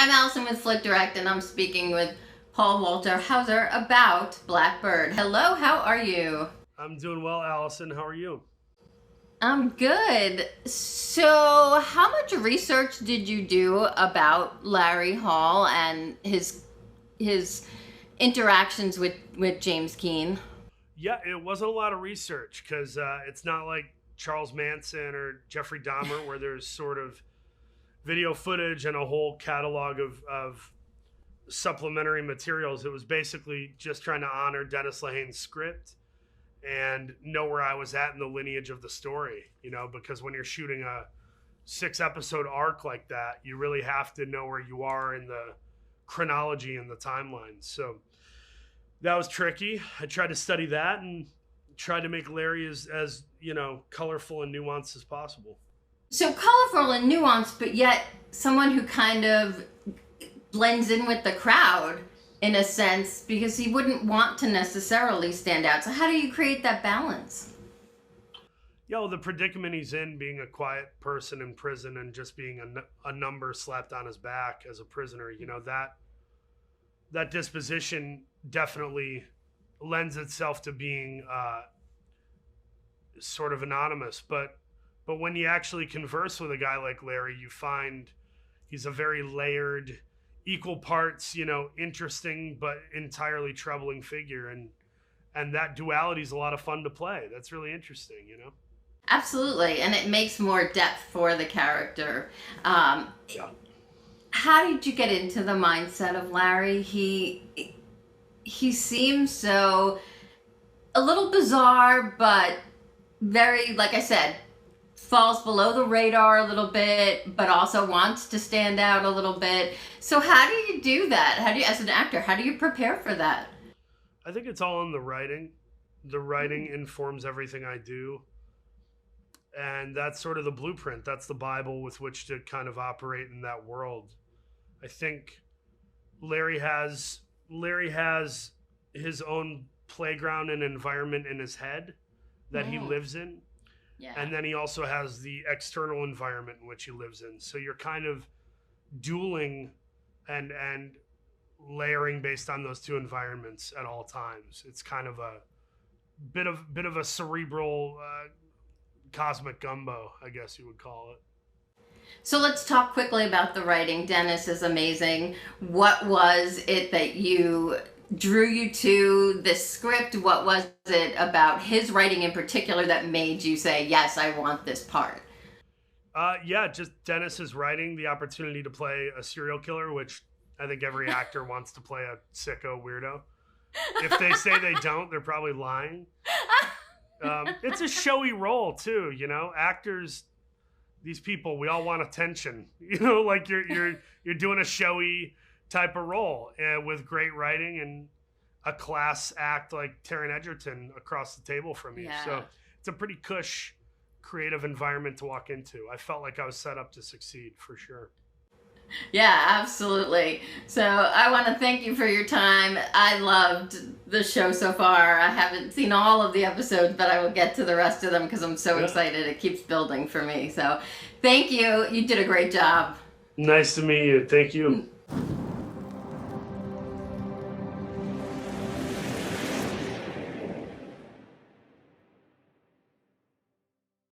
Hi, I'm Allison with Flick Direct, and I'm speaking with Paul Walter Hauser about Blackbird. Hello, how are you? I'm doing well, Allison. How are you? I'm good. So, how much research did you do about Larry Hall and his interactions with James Keene? Yeah, it wasn't a lot of research because it's not like Charles Manson or Jeffrey Dahmer where there's sort of video footage and a whole catalog of supplementary materials. It was basically just trying to honor Dennis Lehane's script and know where I was at in the lineage of the story, because when you're shooting a 6 episode arc like that, you really have to know where you are in the chronology and the timeline. So that was tricky. I tried to study that and tried to make Larry as colorful and nuanced as possible. So colorful and nuanced, but yet someone who kind of blends in with the crowd in a sense, because he wouldn't want to necessarily stand out. So how do you create that balance? The predicament he's in, being a quiet person in prison and just being a number slapped on his back as a prisoner, that disposition definitely lends itself to being sort of anonymous. But when you actually converse with a guy like Larry, you find he's a very layered, equal parts, interesting but entirely troubling figure, and that duality is a lot of fun to play. That's really interesting. Absolutely, and it makes more depth for the character. Yeah. How did you get into the mindset of Larry? He seems so a little bizarre, but very, like I said, falls below the radar a little bit, but also wants to stand out a little bit. So how do you do that? As an actor, how do you prepare for that? I think it's all in the writing. The writing informs everything I do. And that's sort of the blueprint. That's the Bible with which to kind of operate in that world. I think Larry has his own playground and environment in his head that he lives in. Yeah. And then he also has the external environment in which he lives in. So you're kind of dueling and layering based on those two environments at all times. It's kind of a bit of a cerebral cosmic gumbo, I guess you would call it. So let's talk quickly about the writing. Dennis is amazing. What was it that drew you to this script? What was it about his writing in particular that made you say, yes, I want this part? Just Dennis's writing, the opportunity to play a serial killer, which I think every actor wants to play a sicko weirdo. If they say they don't, they're probably lying. It's a showy role too, actors, these people, we all want attention, like you're doing a showy type of role with great writing and a class act like Taron Egerton across the table from you. Yeah. So it's a pretty cush creative environment to walk into. I felt like I was set up to succeed for sure. Yeah, absolutely. So I want to thank you for your time. I loved the show so far. I haven't seen all of the episodes, but I will get to the rest of them because I'm so excited. It keeps building for me. So thank you. You did a great job. Nice to meet you. Thank you.